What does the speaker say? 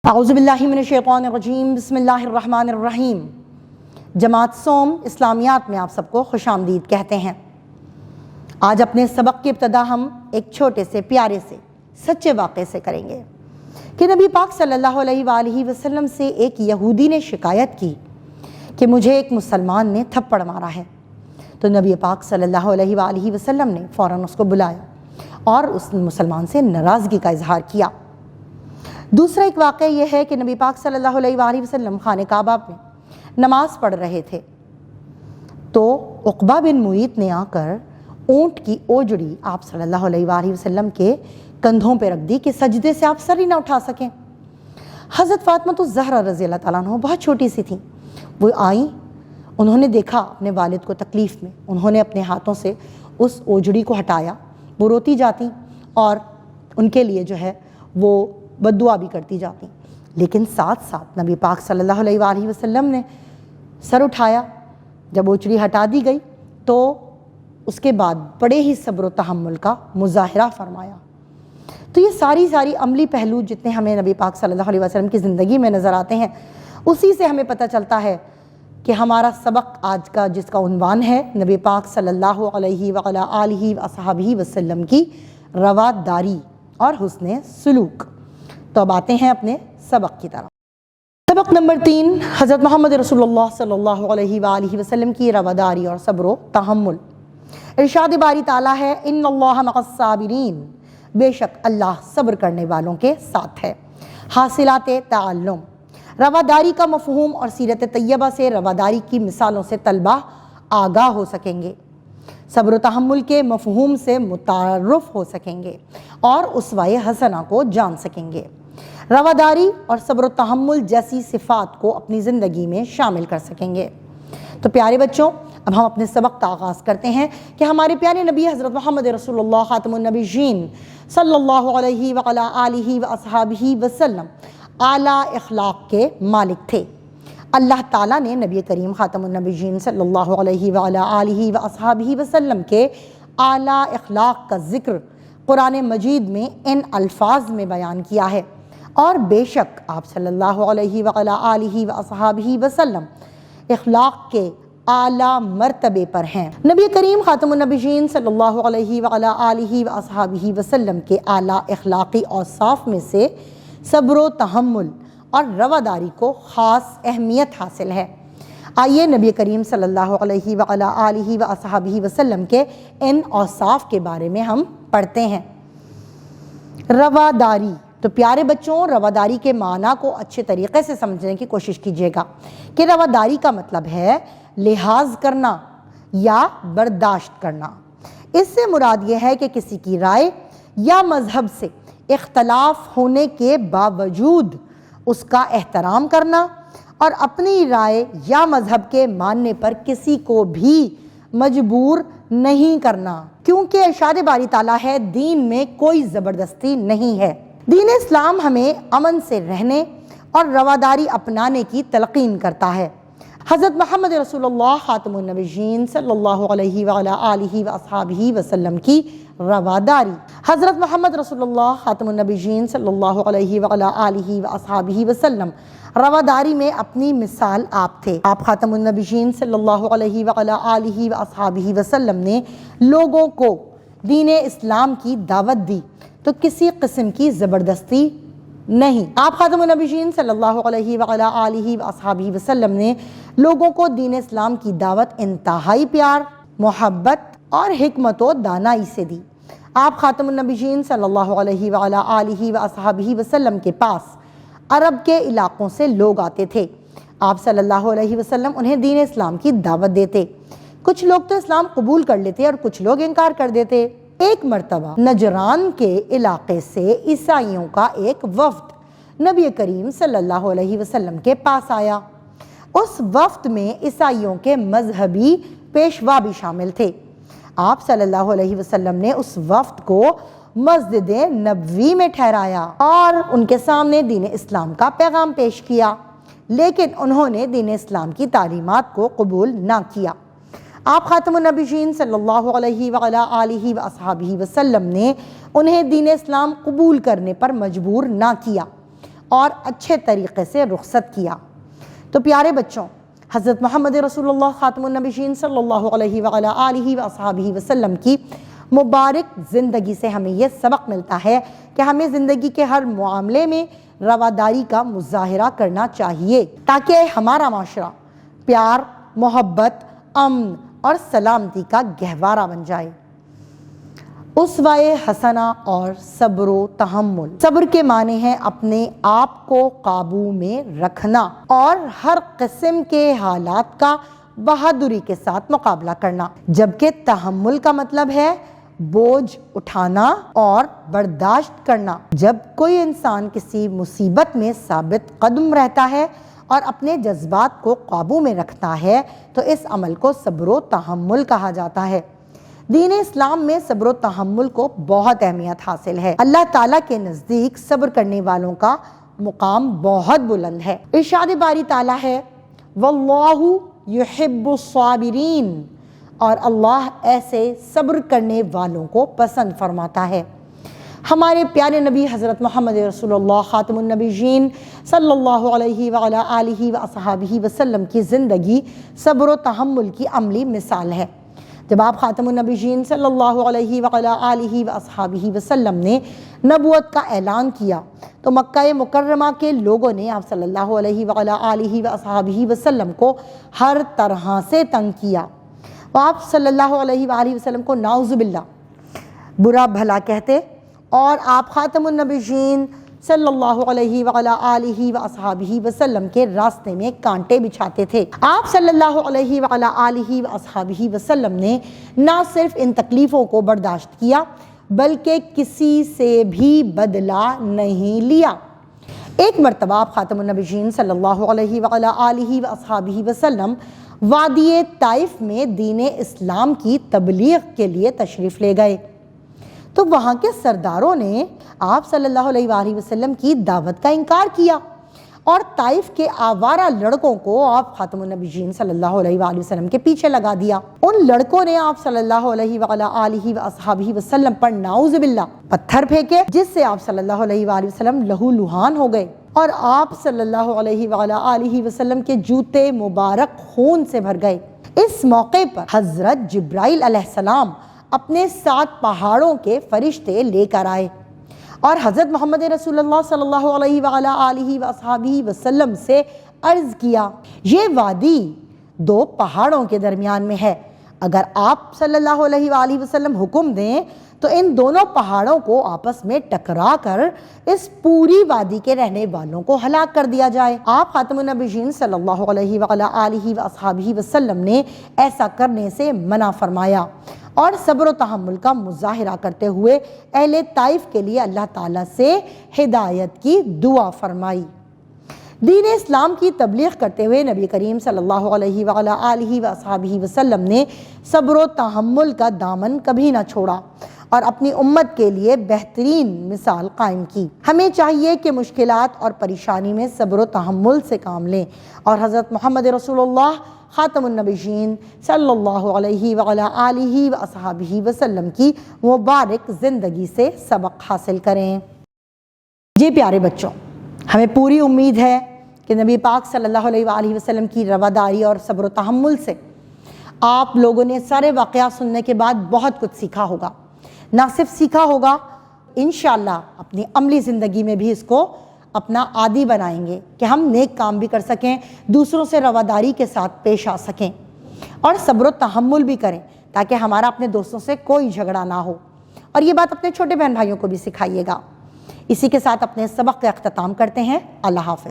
اعوذ باللہ من الشیطان الرجیم بسم اللہ الرحمن الرحیم۔ جماعت سوم اسلامیات میں آپ سب کو خوش آمدید کہتے ہیں۔ آج اپنے سبق کی ابتدا ہم ایک چھوٹے سے پیارے سے سچے واقعے سے کریں گے کہ نبی پاک صلی اللہ علیہ وآلہ وسلم سے ایک یہودی نے شکایت کی کہ مجھے ایک مسلمان نے تھپڑ مارا ہے، تو نبی پاک صلی اللہ علیہ وآلہ وسلم نے فوراً اس کو بلایا اور اس مسلمان سے ناراضگی کا اظہار کیا۔ دوسرا ایک واقعہ یہ ہے کہ نبی پاک صلی اللہ علیہ وآلہ وسلم خانہ کعبہ میں نماز پڑھ رہے تھے تو عقبہ بن معیط نے آ کر اونٹ کی اوجڑی آپ صلی اللہ علیہ وآلہ وسلم کے کندھوں پہ رکھ دی کہ سجدے سے آپ سر ہی نہ اٹھا سکیں۔ حضرت فاطمہ الزہرا رضی اللہ تعالیٰ عنہ بہت چھوٹی سی تھیں، وہ آئیں، انہوں نے دیکھا اپنے والد کو تکلیف میں، انہوں نے اپنے ہاتھوں سے اس اوجڑی کو ہٹایا، وہ روتی جاتی اور ان کے لیے جو ہے وہ بد دعا بھی کرتی جاتی، لیکن ساتھ ساتھ نبی پاک صلی اللہ علیہ وآلہ وسلم نے سر اٹھایا۔ جب اوجڑی ہٹا دی گئی تو اس کے بعد بڑے ہی صبر و تحمل کا مظاہرہ فرمایا۔ تو یہ ساری عملی پہلو جتنے ہمیں نبی پاک صلی اللہ علیہ وسلم کی زندگی میں نظر آتے ہیں، اسی سے ہمیں پتہ چلتا ہے کہ ہمارا سبق آج کا جس کا عنوان ہے نبی پاک صلی اللہ علیہ وآلہ وصحبہ وسلم کی رواداری اور حسن سلوک۔ تو اب آتے ہیں اپنے سبق کی طرف۔ سبق نمبر 3، حضرت محمد رسول اللہ صلی اللہ علیہ وآلہ وسلم کی رواداری اور صبر و تحمل۔ ارشاد باری تعالیٰ ہے، ان اللہ مع الصابرین، بے شک اللہ صبر کرنے والوں کے ساتھ ہے۔ حاصلات تعلم، رواداری کا مفہوم اور سیرت طیبہ سے رواداری کی مثالوں سے طلبہ آگاہ ہو سکیں گے، صبر و تحمل کے مفہوم سے متعارف ہو سکیں گے اور اسوہ حسنہ کو جان سکیں گے، رواداری اور صبر و تحمل جیسی صفات کو اپنی زندگی میں شامل کر سکیں گے۔ تو پیارے بچوں، اب ہم اپنے سبق کا آغاز کرتے ہیں کہ ہمارے پیارے نبی حضرت محمد رسول اللہ خاتم النبیین صلی اللہ علیہ وآلہ وصحبہ وسلم اعلیٰ اخلاق کے مالک تھے۔ اللہ تعالیٰ نے نبی کریم خاتم النبیین صلی اللہ علیہ وآلہ وصحبہ وسلم کے اعلیٰ اخلاق کا ذکر قرآن مجید میں ان الفاظ میں بیان کیا ہے، اور بے شک آپ صلی اللہ علیہ وآلہ وصحبہ وسلم اخلاق کے اعلیٰ مرتبے پر ہیں۔ نبی کریم خاتم النبیین صلی اللہ علیہ وآلہ وصحبہ وسلم کے اعلیٰ اخلاقی اوصاف میں سے صبر و تحمل اور رواداری کو خاص اہمیت حاصل ہے۔ آئیے نبی کریم صلی اللہ علیہ وآلہ وصحبہ وسلم کے ان اوصاف کے بارے میں ہم پڑھتے ہیں۔ رواداری، تو پیارے بچوں رواداری کے معنی کو اچھے طریقے سے سمجھنے کی کوشش کیجیے گا کہ رواداری کا مطلب ہے لحاظ کرنا یا برداشت کرنا۔ اس سے مراد یہ ہے کہ کسی کی رائے یا مذہب سے اختلاف ہونے کے باوجود اس کا احترام کرنا اور اپنی رائے یا مذہب کے ماننے پر کسی کو بھی مجبور نہیں کرنا، کیونکہ ارشاد باری تعالیٰ ہے، دین میں کوئی زبردستی نہیں ہے۔ دین اسلام ہمیں امن سے رہنے اور رواداری اپنانے کی تلقین کرتا ہے۔ حضرت محمد رسول اللہ خاتم النبیین صلی اللہ علیہ وآلہ وصحبہ وسلم کی رواداری، حضرت محمد رسول اللہ خاتم النبیین صلی اللہ علیہ وآلہ وصحبہ وسلم رواداری میں اپنی مثال آپ تھے۔ آپ خاتم النبیین صلی اللہ علیہ وآلہ وصحبہ وسلم نے لوگوں کو دین اسلام کی دعوت دی تو کسی قسم کی زبردستی نہیں۔ آپ خاتم النبیین صلی اللہ علیہ وآلہ وصحبہ وسلم نے لوگوں کو دین اسلام کی دعوت انتہائی پیار، محبت اور حکمت و دانائی سے دی۔ آپ خاتم النبیین صلی اللہ علیہ وآلہ وصحبہ وسلم کے پاس عرب کے علاقوں سے لوگ آتے تھے، آپ صلی اللہ علیہ وسلم انہیں دین اسلام کی دعوت دیتے۔ کچھ لوگ تو اسلام قبول کر لیتے اور کچھ لوگ انکار کر دیتے۔ ایک مرتبہ نجران کے علاقے سے عیسائیوں کا ایک وفد نبی کریم صلی اللہ علیہ وسلم کے پاس آیا۔ اس وفد میں عیسائیوں کے مذہبی پیشوا بھی شامل تھے۔ آپ صلی اللہ علیہ وسلم نے اس وفد کو مسجد نبوی میں ٹھہرایا اور ان کے سامنے دین اسلام کا پیغام پیش کیا، لیکن انہوں نے دین اسلام کی تعلیمات کو قبول نہ کیا۔ آپ خاتم النبیین صلی اللہ علیہ وآلہ وصحبہ وسلم نے انہیں دین اسلام قبول کرنے پر مجبور نہ کیا اور اچھے طریقے سے رخصت کیا۔ تو پیارے بچوں، حضرت محمد رسول اللہ خاتم النبیین صلی اللہ علیہ وآلہ وصحبہ وسلم کی مبارک زندگی سے ہمیں یہ سبق ملتا ہے کہ ہمیں زندگی کے ہر معاملے میں رواداری کا مظاہرہ کرنا چاہیے تاکہ ہمارا معاشرہ پیار، محبت، امن اور سلامتی کا گہوارہ بن جائے۔ اسوہ حسنہ اور صبر و تحمل۔ صبر کے معنی ہے اپنے آپ کو قابو میں رکھنا اور ہر قسم کے حالات کا بہادری کے ساتھ مقابلہ کرنا، جبکہ تحمل کا مطلب ہے بوجھ اٹھانا اور برداشت کرنا۔ جب کوئی انسان کسی مصیبت میں ثابت قدم رہتا ہے اور اپنے جذبات کو قابو میں رکھتا ہے تو اس عمل کو صبر و تحمل کہا جاتا ہے۔ دین اسلام میں صبر و تحمل کو بہت اہمیت حاصل ہے۔ اللہ تعالیٰ کے نزدیک صبر کرنے والوں کا مقام بہت بلند ہے۔ ارشاد باری تعالیٰ ہے واللہ یحب الصابرین، اور اللہ ایسے صبر کرنے والوں کو پسند فرماتا ہے۔ ہمارے پیارے نبی حضرت محمد رسول اللہ خاتم النبیین صلی اللہ علیہ وآلہ وصحبہ وسلم کی زندگی صبر و تحمل کی عملی مثال ہے۔ جب آپ خاتم النبیین صلی اللہ علیہ وآلہ وصحبہ وسلم نے نبوت کا اعلان کیا تو مکہ مکرمہ کے لوگوں نے آپ صلی اللہ علیہ وآلہ وصحبہ وسلم کو ہر طرح سے تنگ کیا۔ آپ صلی اللہ علیہ وآلہ وسلم کو نعوذ باللہ برا بھلا کہتے اور آپ خاتم النبیین صلی اللہ علیہ وآلہ وصحبہ وسلم کے راستے میں کانٹے بچھاتے تھے۔ آپ صلی اللہ علیہ وآلہ وصحبہ وسلم نے نہ صرف ان تکلیفوں کو برداشت کیا بلکہ کسی سے بھی بدلہ نہیں لیا۔ ایک مرتبہ آپ خاتم النبیین صلی اللہ علیہ وآلہ وصحبہ وسلم وادی طائف میں دین اسلام کی تبلیغ کے لیے تشریف لے گئے تو وہاں کے سرداروں نے آپ صلی اللہ علیہ وآلہ وسلم کی دعوت کا انکار کیا اور طائف کے آوارہ لڑکوں کو آپ خاتم النبیین صلی اللہ علیہ وآلہ وسلم کے پیچھے لگا دیا۔ ان لڑکوں نے آپ صلی اللہ علیہ وآلہ وصحبہ وسلم پر نعوذ باللہ پتھر پھینکے جس سے آپ صلی اللہ علیہ وآلہ وسلم لہو لہان ہو گئے اور آپ صلی اللہ علیہ وآلہ وسلم کے جوتے مبارک خون سے بھر گئے۔ اس موقع پر حضرت جبرائیل علیہ السلام اپنے 7 پہاڑوں کے فرشتے لے کر آئے اور حضرت محمد رسول اللہ صلی اللہ علیہ وآلہ وصحبہ وسلم سے عرض کیا یہ وادی 2 پہاڑوں کے درمیان میں ہے، اگر آپ صلی اللہ علیہ وآلہ وسلم حکم دیں تو ان دونوں پہاڑوں کو آپس میں ٹکرا کر اس پوری وادی کے رہنے والوں کو ہلاک کر دیا جائے۔ آپ خاتم النبیین صلی اللہ علیہ وآلہ وصحبہ وسلم نے ایسا کرنے سے منع فرمایا اور صبر و تحمل کا مظاہرہ کرتے ہوئے اہل طائف کے لیے اللہ تعالیٰ سے ہدایت کی دعا فرمائی۔ دین اسلام کی تبلیغ کرتے ہوئے نبی کریم صلی اللہ علیہ وآلہ وصحبہ وسلم نے صبر و تحمل کا دامن کبھی نہ چھوڑا اور اپنی امت کے لیے بہترین مثال قائم کی۔ ہمیں چاہیے کہ مشکلات اور پریشانی میں صبر و تحمل سے کام لیں اور حضرت محمد رسول اللہ خاتم النبیین صلی اللہ علیہ وآلہ وصحبہ وسلم کی مبارک زندگی سے سبق حاصل کریں۔ جی پیارے بچوں، ہمیں پوری امید ہے کہ نبی پاک صلی اللہ علیہ وآلہ وسلم کی رواداری اور صبر و تحمل سے آپ لوگوں نے سارے واقعات سننے کے بعد بہت کچھ سیکھا ہوگا۔ نہ صرف سیکھا ہوگا، انشاءاللہ اپنی عملی زندگی میں بھی اس کو اپنا عادی بنائیں گے کہ ہم نیک کام بھی کر سکیں، دوسروں سے رواداری کے ساتھ پیش آ سکیں اور صبر و تحمل بھی کریں تاکہ ہمارا اپنے دوستوں سے کوئی جھگڑا نہ ہو۔ اور یہ بات اپنے چھوٹے بہن بھائیوں کو بھی سکھائیے گا۔ اسی کے ساتھ اپنے سبق کا اختتام کرتے ہیں۔ اللہ حافظ۔